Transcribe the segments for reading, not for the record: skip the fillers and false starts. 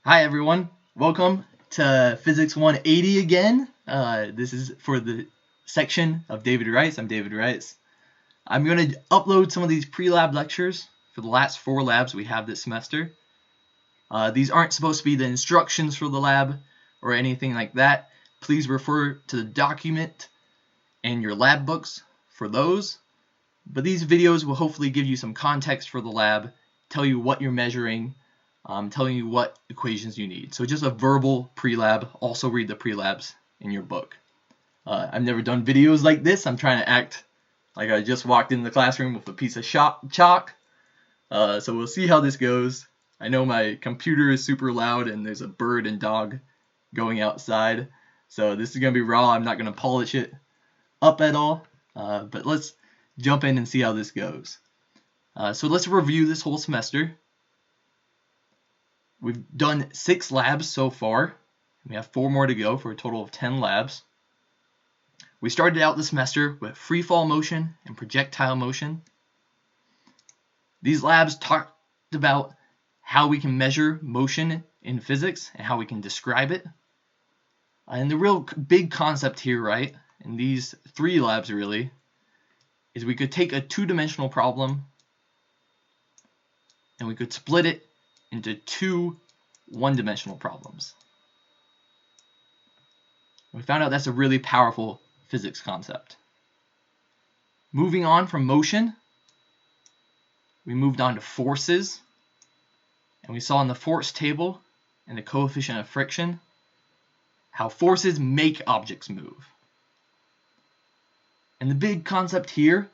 Hi everyone, welcome to Physics 180 again. This is for the section of David Rice. I'm David Rice. I'm going to upload some of these pre-lab lectures for the last 4 labs we have this semester. These aren't supposed to be the instructions for the lab or anything like that. Please refer to the document and your lab books for those. But these videos will hopefully give you some context for the lab, tell you what you're measuring, telling you what equations you need. So just a verbal pre-lab. Also read the pre-labs in your book. I've never done videos like this. I'm trying to act like I just walked in the classroom with a piece of chalk. So we'll see how this goes. I know my computer is super loud and there's a bird and dog going outside. So this is going to be raw. I'm not going to polish it up at all. But let's jump in and see how this goes. So let's review this whole semester. We've done 6 labs so far. We have 4 more to go for a total of 10 labs. We started out the semester with free fall motion and projectile motion. These labs talked about how we can measure motion in physics and how we can describe it. And the real big concept here, right, in these 3 labs really, is we could take a 2-dimensional problem and we could split it into 2 one-dimensional problems. We found out that's a really powerful physics concept. Moving on from motion, we moved on to forces, and we saw in the force table and the coefficient of friction how forces make objects move. And the big concept here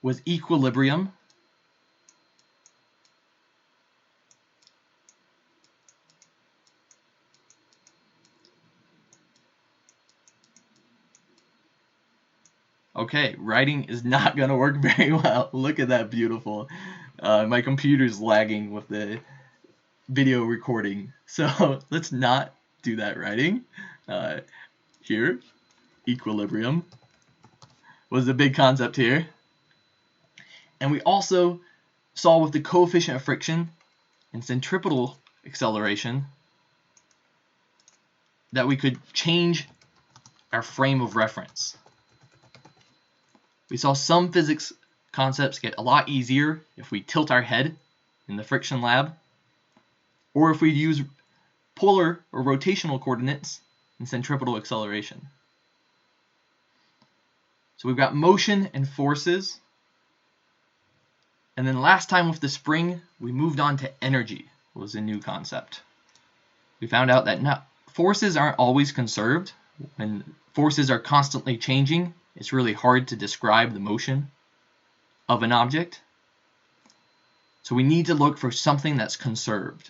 was equilibrium. Okay, writing is not going to work very well. Look at that beautiful. My computer's lagging with the video recording. So let's not do that writing. Here, equilibrium was the big concept here. And we also saw with the coefficient of friction and centripetal acceleration that we could change our frame of reference. We saw some physics concepts get a lot easier if we tilt our head in the friction lab, or if we use polar or rotational coordinates in centripetal acceleration. So we've got motion and forces. And then last time with the spring, we moved on to energy, was a new concept. We found out that forces aren't always conserved. When forces are constantly changing, it's really hard to describe the motion of an object. So we need to look for something that's conserved.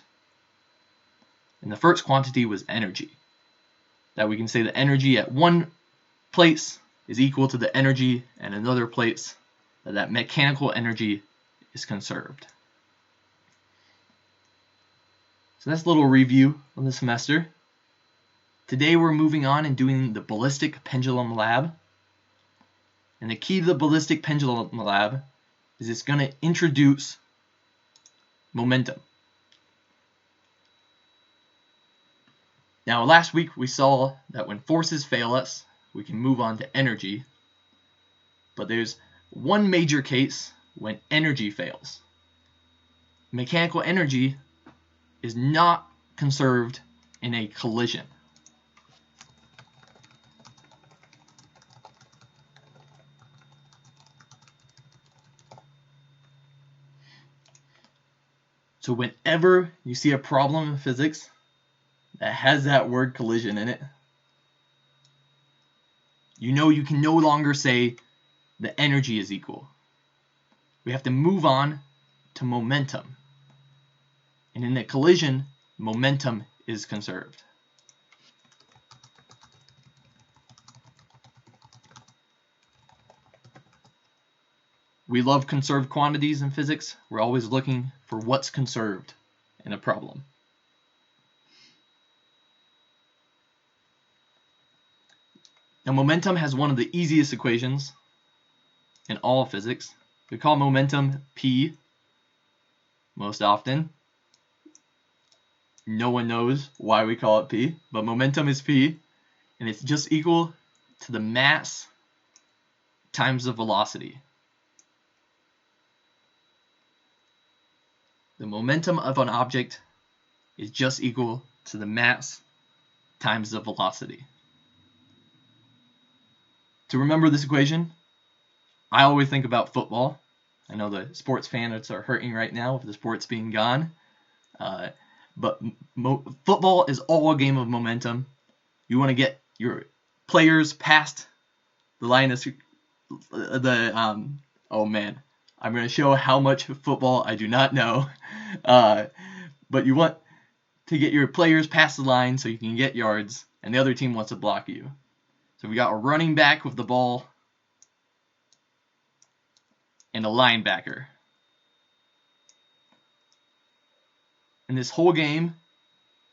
And the first quantity was energy. That we can say the energy at one place is equal to the energy at another place, that mechanical energy is conserved. So that's a little review of the semester. Today we're moving on and doing the ballistic pendulum lab. And the key to the ballistic pendulum lab is it's going to introduce momentum. Now last week we saw that when forces fail us, we can move on to energy. But there's one major case when energy fails. Mechanical energy is not conserved in a collision. So whenever you see a problem in physics that has that word collision in it, you know you can no longer say the energy is equal. We have to move on to momentum. And in the collision, momentum is conserved. We love conserved quantities in physics. We're always looking for what's conserved in a problem. Now momentum has one of the easiest equations in all of physics. We call momentum P most often. No one knows why we call it P, but momentum is P, and it's just equal to the mass times the velocity. The momentum of an object is just equal to the mass times the velocity. To remember this equation, I always think about football. I know the sports fans are hurting right now with the sports being gone. But football is all a game of momentum. You want to get your players past the line of oh man, I'm going to show how much football I do not know. But you want to get your players past the line so you can get yards, and the other team wants to block you. So we got a running back with the ball and a linebacker. And this whole game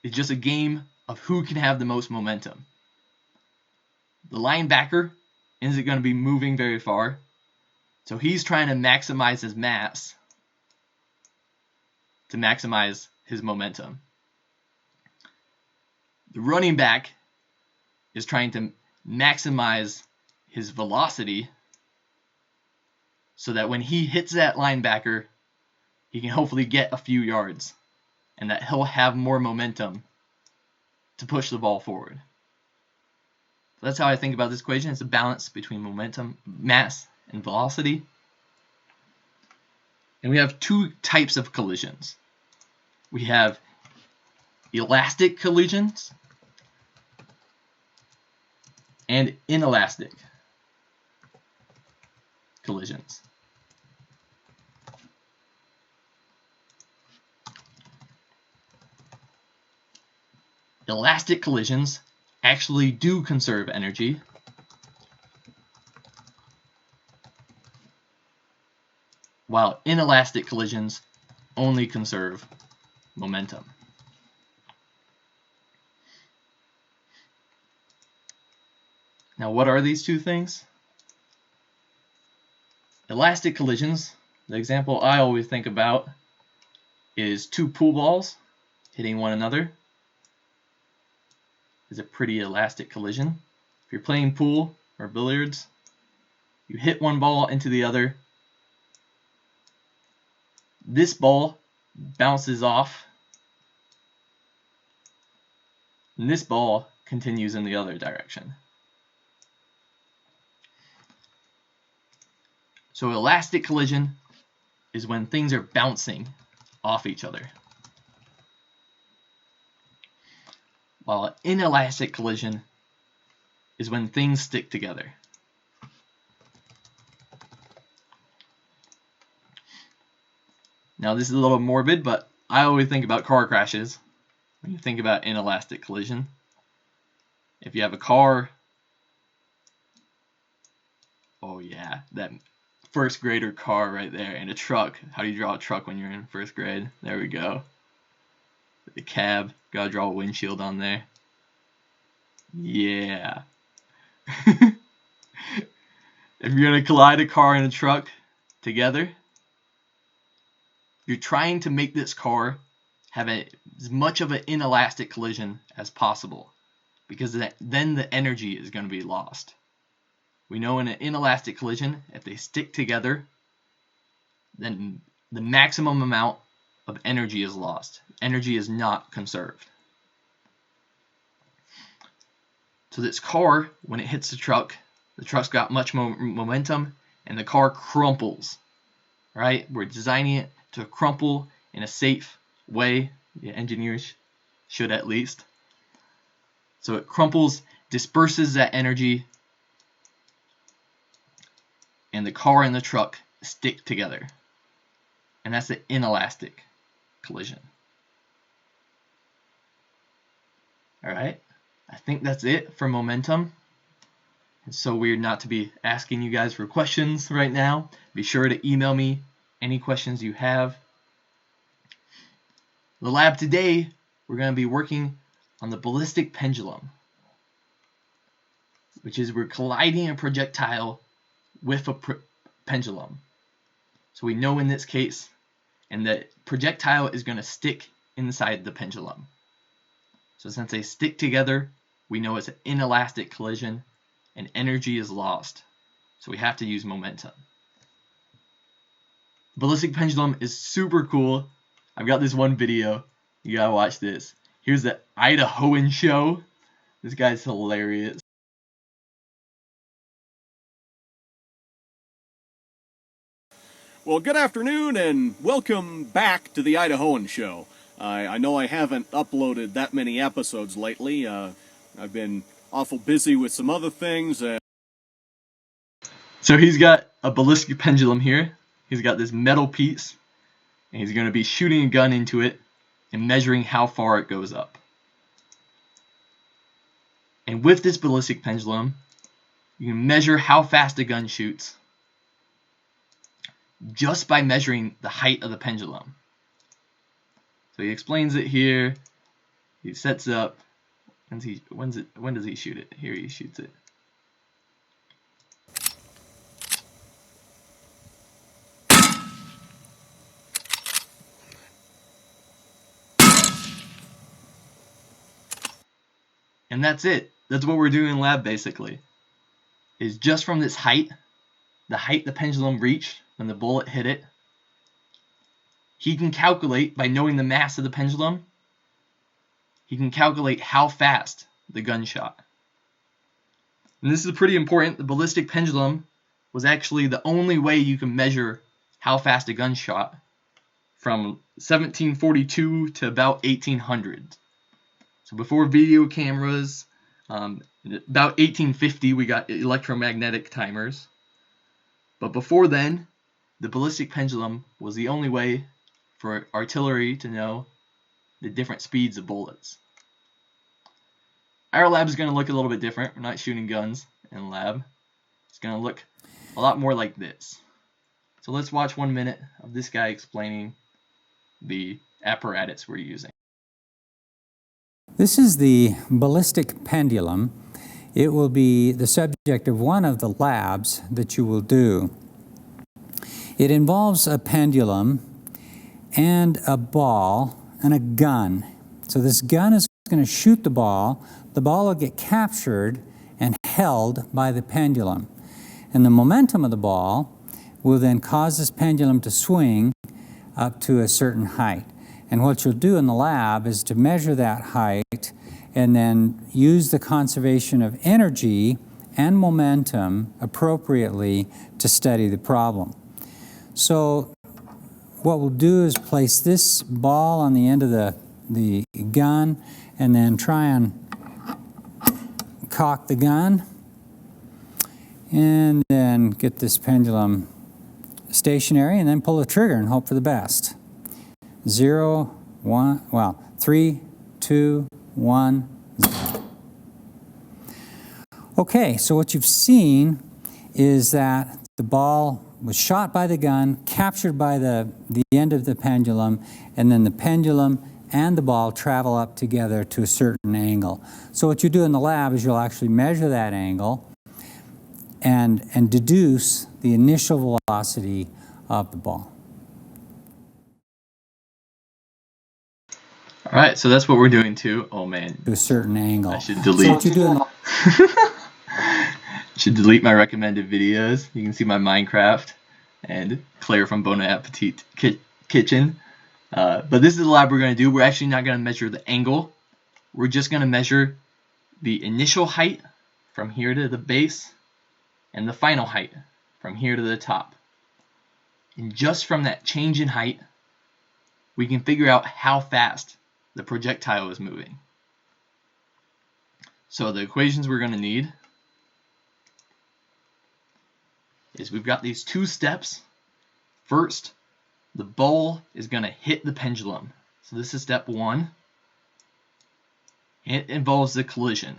is just a game of who can have the most momentum. The linebacker isn't going to be moving very far, so he's trying to maximize his mass to maximize his momentum. The running back is trying to maximize his velocity so that when he hits that linebacker, he can hopefully get a few yards, and that he'll have more momentum to push the ball forward. So that's how I think about this equation. It's a balance between momentum, mass, and velocity. And we have two types of collisions. We have elastic collisions and inelastic collisions. Elastic collisions actually do conserve energy, while inelastic collisions only conserve momentum. Now, what are these two things? Elastic collisions, the example I always think about is two pool balls hitting one another. Is a pretty elastic collision. If you're playing pool or billiards, you hit one ball into the other. This ball bounces off, and this ball continues in the other direction. So elastic collision is when things are bouncing off each other, while inelastic collision is when things stick together. Now this is a little morbid, but I always think about car crashes when you think about inelastic collision. If you have a car, oh yeah, that first grader car right there, and a truck. How do you draw a truck when you're in first grade? There we go. The cab, gotta draw a windshield on there. Yeah. If you're gonna collide a car and a truck together, you're trying to make this car have as much of an inelastic collision as possible, because then the energy is going to be lost. We know in an inelastic collision, if they stick together, then the maximum amount of energy is lost. Energy is not conserved. So this car, when it hits the truck's got much more momentum, and the car crumples. Right? We're designing it to crumple in a safe way. The engineers should at least. So it crumples, disperses that energy, and the car and the truck stick together. And that's the inelastic collision. Alright, I think that's it for momentum. It's so weird not to be asking you guys for questions right now. Be sure to email me any questions you have. The lab today, we're going to be working on the ballistic pendulum, which is we're colliding a projectile with a pendulum. So we know in this case, and the projectile is going to stick inside the pendulum. So since they stick together, we know it's an inelastic collision and energy is lost. So we have to use momentum. Ballistic pendulum is super cool. I've got this one video. You gotta watch this. Here's the Idahoan show. This guy's hilarious. Well, good afternoon and welcome back to the Idahoan show. I know I haven't uploaded that many episodes lately. I've been awful busy with some other things. So he's got a ballistic pendulum here. He's got this metal piece, and he's going to be shooting a gun into it and measuring how far it goes up. And with this ballistic pendulum, you can measure how fast a gun shoots just by measuring the height of the pendulum. So he explains it here. He sets it up. When does he shoot it? Here he shoots it. And that's it. That's what we're doing in lab basically. Is just from this height, the height the pendulum reached when the bullet hit it, he can calculate, by knowing the mass of the pendulum, he can calculate how fast the gun shot. And this is pretty important. The ballistic pendulum was actually the only way you can measure how fast a gun shot from 1742 to about 1800. So before video cameras, about 1850 we got electromagnetic timers. But before then, the ballistic pendulum was the only way for artillery to know the different speeds of bullets. Our lab is going to look a little bit different. We're not shooting guns in lab. It's going to look a lot more like this. So let's watch 1 minute of this guy explaining the apparatus we're using. This is the ballistic pendulum. It will be the subject of one of the labs that you will do. It involves a pendulum and a ball and a gun. So this gun is going to shoot the ball. The ball will get captured and held by the pendulum. And the momentum of the ball will then cause this pendulum to swing up to a certain height. And what you'll do in the lab is to measure that height and then use the conservation of energy and momentum appropriately to study the problem. So what we'll do is place this ball on the end of the gun and then try and cock the gun and then get this pendulum stationary and then pull the trigger and hope for the best. 0, 1, well, 3, 2, 1, 0. Okay, so what you've seen is that the ball was shot by the gun, captured by the end of the pendulum, and then the pendulum and the ball travel up together to a certain angle. So what you do in the lab is you'll actually measure that angle and deduce the initial velocity of the ball. All right, so that's what we're doing too. Oh man, To a certain angle. I should delete. So what you do in the Should delete my recommended videos. You can see my Minecraft and Claire from Bon Appetit Kitchen. But this is the lab we're going to do. We're actually not going to measure the angle. We're just going to measure the initial height from here to the base and the final height from here to the top. And just from that change in height, we can figure out how fast the projectile is moving. So the equations we're going to need is we've got these two steps. First, the ball is going to hit the pendulum. So this is step 1. It involves the collision.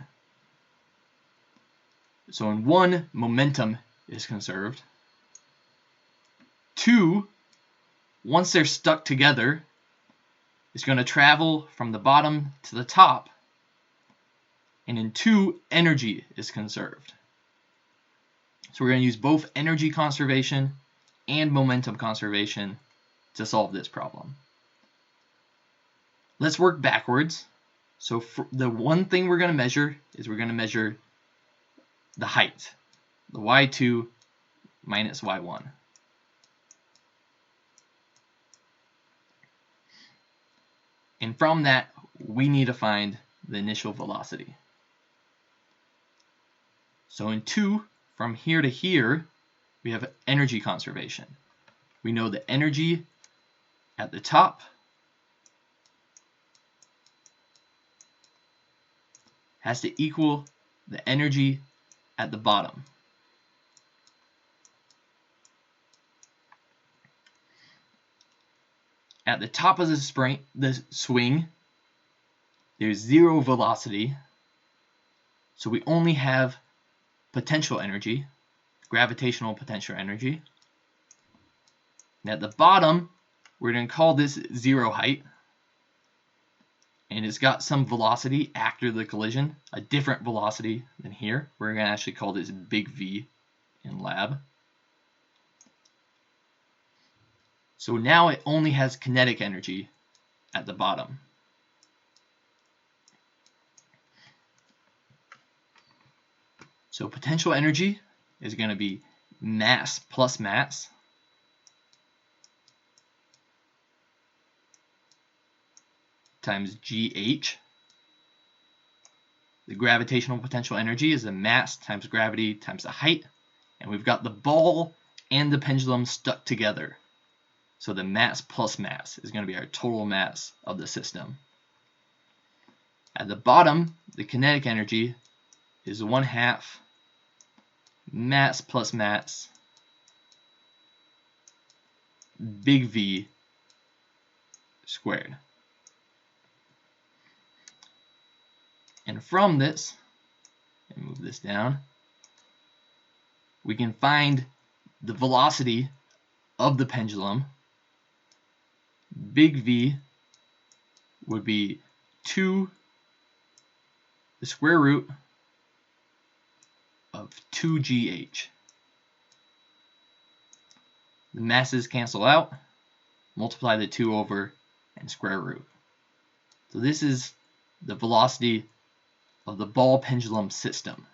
So in 1, momentum is conserved. 2, once they're stuck together, it's going to travel from the bottom to the top. And in 2, energy is conserved. So we're going to use both energy conservation and momentum conservation to solve this problem. Let's work backwards. So the one thing we're going to measure is we're going to measure the height, the y2 minus y1. And from that, we need to find the initial velocity. So in 2, from here to here, we have energy conservation. We know the energy at the top has to equal the energy at the bottom. At the top of the swing, there's 0 velocity, so we only have potential energy, gravitational potential energy. And at the bottom, we're going to call this 0 height, and it's got some velocity after the collision, a different velocity than here. We're going to actually call this big V in lab. So now it only has kinetic energy at the bottom. So potential energy is going to be mass plus mass times GH. The gravitational potential energy is the mass times gravity times the height. And we've got the ball and the pendulum stuck together. So the mass plus mass is going to be our total mass of the system. At the bottom, the kinetic energy is 1/2 mass plus mass big V squared. And from this, and move this down, we can find the velocity of the pendulum. Big V would be 2 the square root of 2GH. The masses cancel out, multiply the 2 over, and square root. So this is the velocity of the ball pendulum system.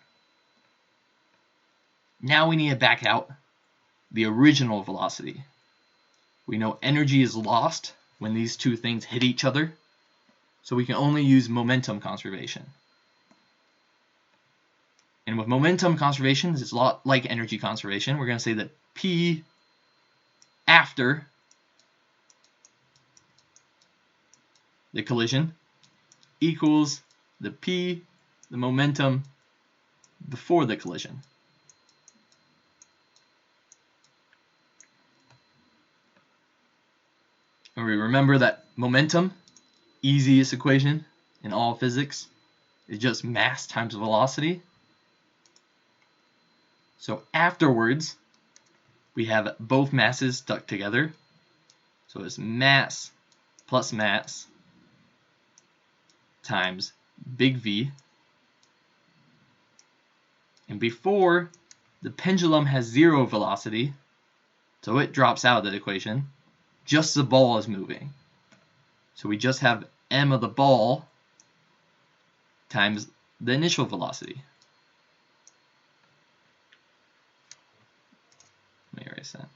Now we need to back out the original velocity. We know energy is lost when these two things hit each other, so we can only use momentum conservation. And with momentum conservation, it's a lot like energy conservation. We're going to say that P after the collision equals the P, the momentum before the collision. And we remember that momentum, easiest equation in all physics, is just mass times velocity. So afterwards, we have both masses stuck together. So it's mass plus mass times big V. And before, the pendulum has 0 velocity, so it drops out of the equation. Just the ball is moving. So we just have m of the ball times the initial velocity. Let me erase that.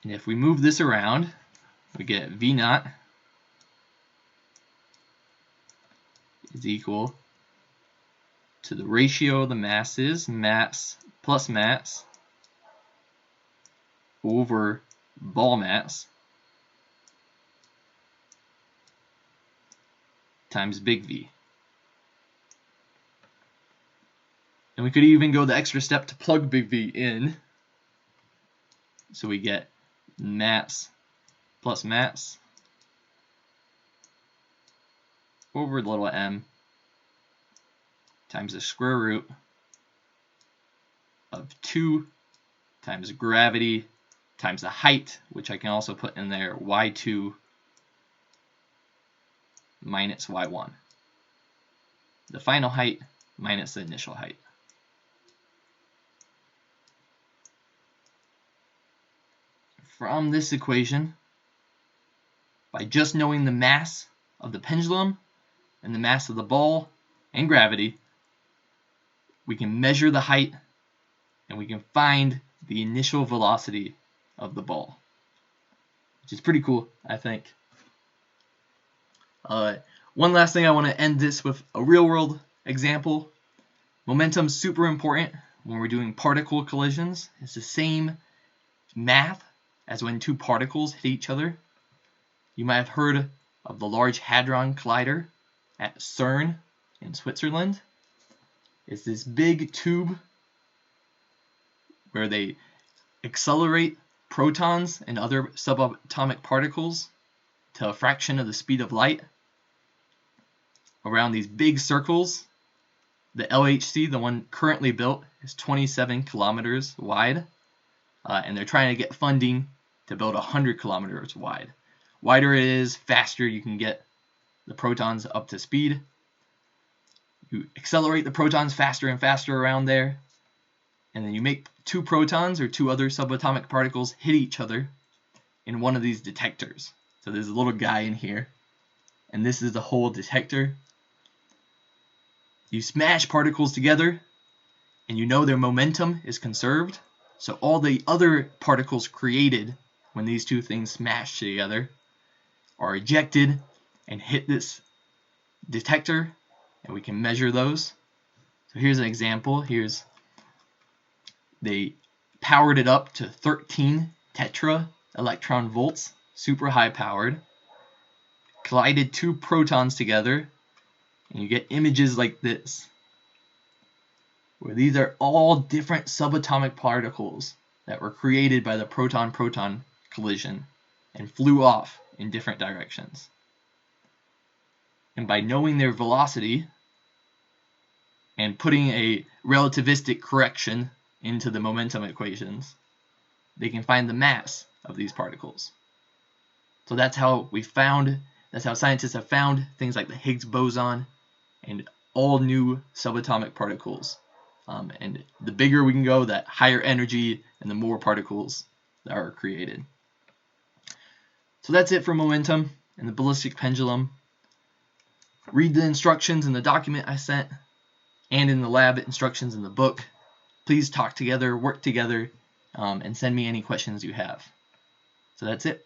And if we move this around, we get V naught is equal to the ratio of the masses, mass plus mass, over ball mass times big V. And we could even go the extra step to plug big V in. So we get mass plus mass over little m times the square root of 2 times gravity times the height, which I can also put in there, y2 minus y1. The final height minus the initial height. From this equation, by just knowing the mass of the pendulum and the mass of the ball and gravity, we can measure the height and we can find the initial velocity of the ball, which is pretty cool, I think. One last thing, I want to end this with a real-world example. Momentum's super important when we're doing particle collisions. It's the same math as when two particles hit each other. You might have heard of the Large Hadron Collider at CERN in Switzerland. It's this big tube where they accelerate protons and other subatomic particles to a fraction of the speed of light around these big circles. The LHC, the one currently built, is 27 kilometers wide, and they're trying to get funding to build 100 kilometers wide. Wider it is, faster you can get the protons up to speed. You accelerate the protons faster and faster around there, and then you make two protons or two other subatomic particles hit each other in one of these detectors. So there's a little guy in here, and this is the whole detector. You smash particles together, and you know their momentum is conserved, so all the other particles created when these two things smash together are ejected and hit this detector, and we can measure those. So here's an example. They powered it up to 13 tetra electron volts, super high powered, collided two protons together, and you get images like this, where these are all different subatomic particles that were created by the proton-proton collision and flew off in different directions. And by knowing their velocity and putting a relativistic correction into the momentum equations, they can find the mass of these particles. So that's how scientists have found things like the Higgs boson and all new subatomic particles. And the bigger we can go, that higher energy and the more particles that are created. So that's it for momentum and the ballistic pendulum. Read the instructions in the document I sent and in the lab instructions in the book. Please talk together, work together, and send me any questions you have. So that's it.